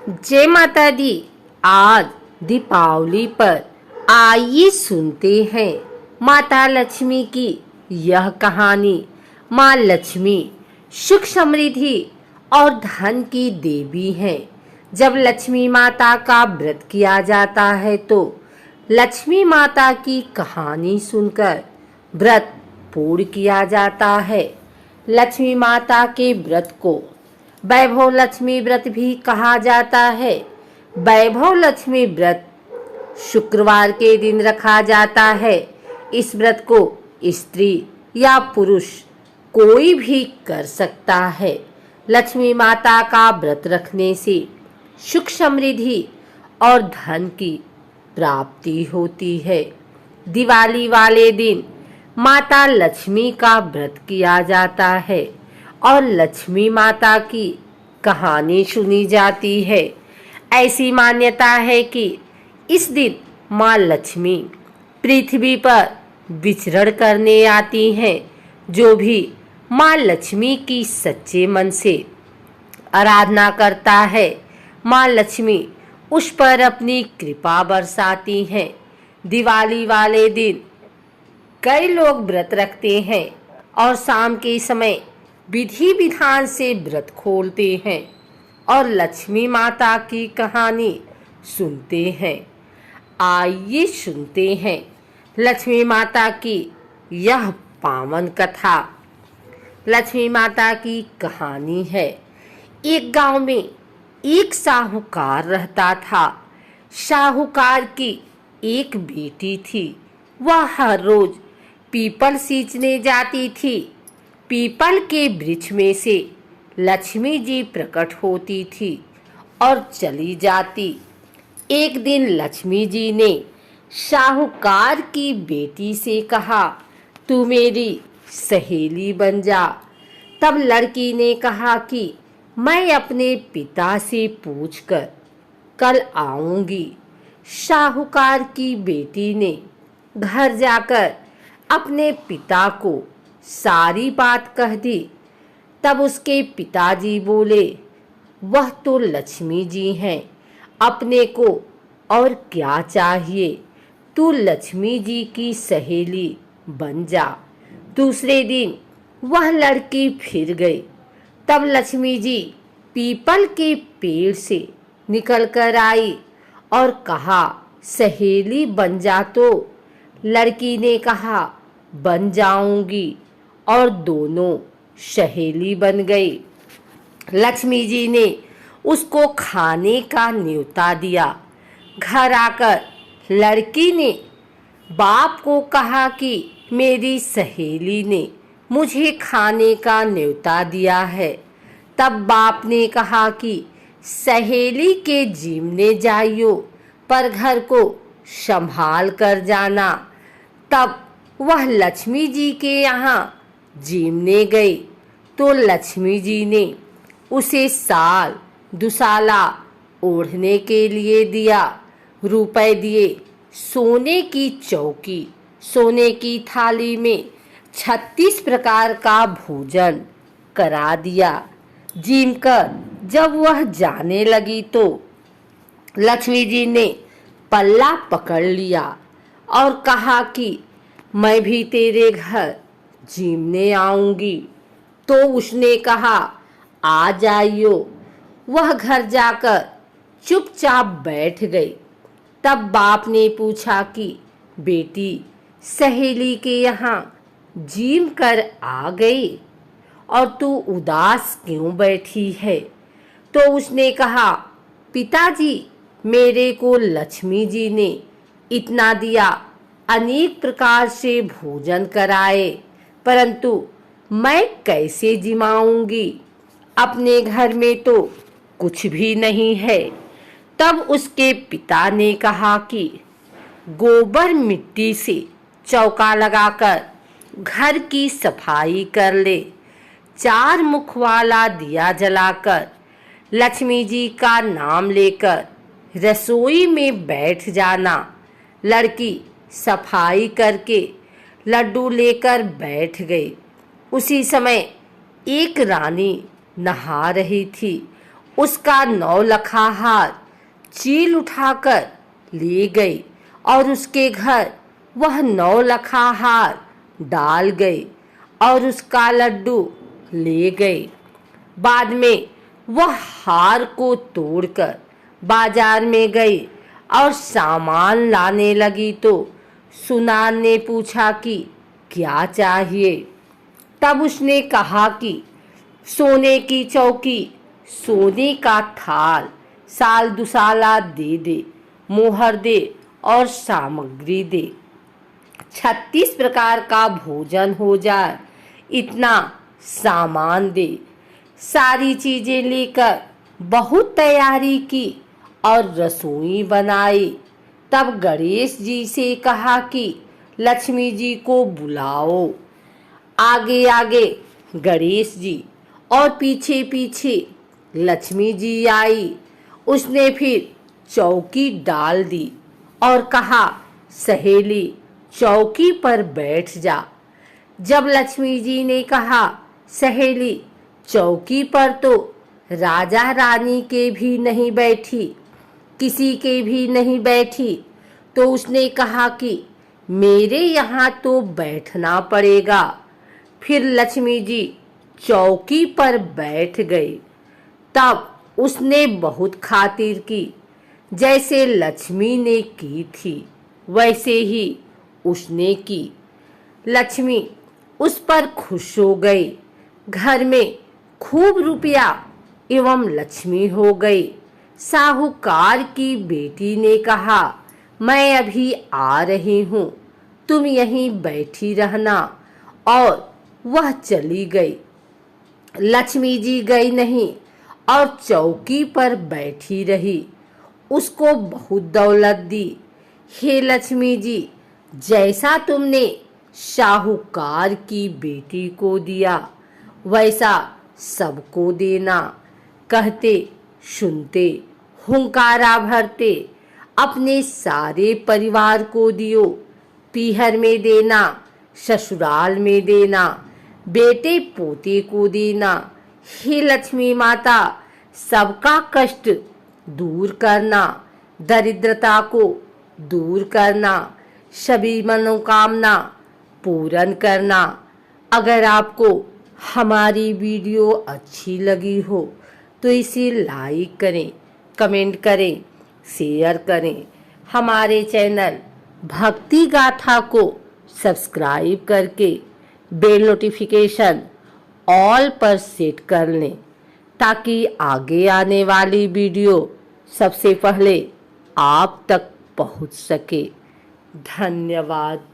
जय माता दी। आज दीपावली पर आइए सुनते हैं माता लक्ष्मी की यह कहानी। माँ लक्ष्मी सुख समृद्धि और धन की देवी हैं। जब लक्ष्मी माता का व्रत किया जाता है तो लक्ष्मी माता की कहानी सुनकर व्रत पूर्ण किया जाता है। लक्ष्मी माता के व्रत को वैभव लक्ष्मी व्रत भी कहा जाता है। वैभव लक्ष्मी व्रत शुक्रवार के दिन रखा जाता है। इस व्रत को स्त्री या पुरुष कोई भी कर सकता है। लक्ष्मी माता का व्रत रखने से सुख समृद्धि और धन की प्राप्ति होती है। दिवाली वाले दिन माता लक्ष्मी का व्रत किया जाता है और लक्ष्मी माता की कहानी सुनी जाती है। ऐसी मान्यता है कि इस दिन माँ लक्ष्मी पृथ्वी पर विचरण करने आती हैं। जो भी माँ लक्ष्मी की सच्चे मन से आराधना करता है, माँ लक्ष्मी उस पर अपनी कृपा बरसाती हैं। दिवाली वाले दिन कई लोग व्रत रखते हैं और शाम के समय विधि विधान से व्रत खोलते हैं और लक्ष्मी माता की कहानी सुनते हैं। आइए सुनते हैं लक्ष्मी माता की यह पावन कथा। लक्ष्मी माता की कहानी है। एक गांव में एक साहूकार रहता था। साहूकार की एक बेटी थी। वह हर रोज पीपल सींचने जाती थी। पीपल के वृक्ष में से लक्ष्मी जी प्रकट होती थी और चली जाती। एक दिन लक्ष्मी जी ने साहूकार की बेटी से कहा, तू मेरी सहेली बन जा। तब लड़की ने कहा कि मैं अपने पिता से पूछकर कल आऊंगी। साहूकार की बेटी ने घर जाकर अपने पिता को सारी बात कह दी। तब उसके पिताजी बोले, वह तो लक्ष्मी जी हैं, अपने को और क्या चाहिए। तू लक्ष्मी जी की सहेली बन जा। दूसरे दिन वह लड़की फिर गई। तब लक्ष्मी जी पीपल के पेड़ से निकल कर आई और कहा, सहेली बन जा। तो लड़की ने कहा, बन जाऊंगी, और दोनों सहेली बन गई। लक्ष्मी जी ने उसको खाने का न्योता दिया। घर आकर लड़की ने बाप को कहा कि मेरी सहेली ने मुझे खाने का न्योता दिया है। तब बाप ने कहा कि सहेली के जीमने जाइयो, पर घर को संभाल कर जाना। तब वह लक्ष्मी जी के यहाँ जीमने गई तो लक्ष्मी जी ने उसे साल दुसाला ओढ़ने के लिए दिया। रुपए दिए, सोने की चौकी, सोने की थाली में 36 प्रकार का भोजन करा दिया। जीम कर जब वह जाने लगी तो लक्ष्मी जी ने पल्ला पकड़ लिया और कहा कि मैं भी तेरे घर जीमने आऊंगी। तो उसने कहा, आ जाइयो। वह घर जाकर चुपचाप बैठ गई। तब बाप ने पूछा कि बेटी, सहेली के यहाँ जीम कर आ गई और तू उदास क्यों बैठी है। तो उसने कहा, पिताजी, मेरे को लक्ष्मी जी ने इतना दिया, अनेक प्रकार से भोजन कराए, परंतु मैं कैसे जिमाऊंगी। अपने घर में तो कुछ भी नहीं है। तब उसके पिता ने कहा कि गोबर मिट्टी से चौका लगाकर घर की सफाई कर ले। 4 मुख वाला दिया जलाकर लक्ष्मी जी का नाम लेकर रसोई में बैठ जाना। लड़की सफाई करके लड्डू लेकर बैठ गई। उसी समय एक रानी नहा रही थी। उसका नौलखा हार चील उठाकर ले गई और उसके घर वह नौलखा हार डाल गई और उसका लड्डू ले गई। बाद में वह हार को तोड़कर बाजार में गई और सामान लाने लगी तो सुनार ने पूछा कि क्या चाहिए। तब उसने कहा कि सोने की चौकी, सोने का थाल, साल दुसाला दे दे, मोहर दे और सामग्री दे। 36 प्रकार का भोजन हो जाए इतना सामान दे। सारी चीजें लेकर बहुत तैयारी की और रसोई बनाई। तब गणेश जी से कहा कि लक्ष्मी जी को बुलाओ। आगे आगे गणेश जी और पीछे पीछे लक्ष्मी जी आई। उसने फिर चौकी डाल दी और कहा, सहेली चौकी पर बैठ जा। जब लक्ष्मी जी ने कहा, सहेली चौकी पर तो राजा रानी के भी नहीं बैठी, किसी के भी नहीं बैठी, तो उसने कहा कि मेरे यहाँ तो बैठना पड़ेगा। फिर लक्ष्मी जी चौकी पर बैठ गई। तब उसने बहुत खातिर की, जैसे लक्ष्मी ने की थी वैसे ही उसने की। लक्ष्मी उस पर खुश हो गई। घर में खूब रुपया एवं लक्ष्मी हो गई। साहूकार की बेटी ने कहा, मैं अभी आ रही हूँ, तुम यहीं बैठी रहना। और वह चली गई। लक्ष्मी जी गई नहीं और चौकी पर बैठी रही। उसको बहुत दौलत दी। हे लक्ष्मी जी, जैसा तुमने साहूकार की बेटी को दिया वैसा सबको देना। कहते सुनते हुंकारा भरते अपने सारे परिवार को दियो। पीहर में देना, ससुराल में देना, बेटे पोते को देना। हे लक्ष्मी माता, सबका कष्ट दूर करना, दरिद्रता को दूर करना, सभी मनोकामना पूर्ण करना। अगर आपको हमारी वीडियो अच्छी लगी हो तो इसे लाइक करें, कमेंट करें, शेयर करें। हमारे चैनल भक्ति गाथा को सब्सक्राइब करके बेल नोटिफिकेशन ऑल पर सेट कर लें ताकि आगे आने वाली वीडियो सबसे पहले आप तक पहुंच सके। धन्यवाद।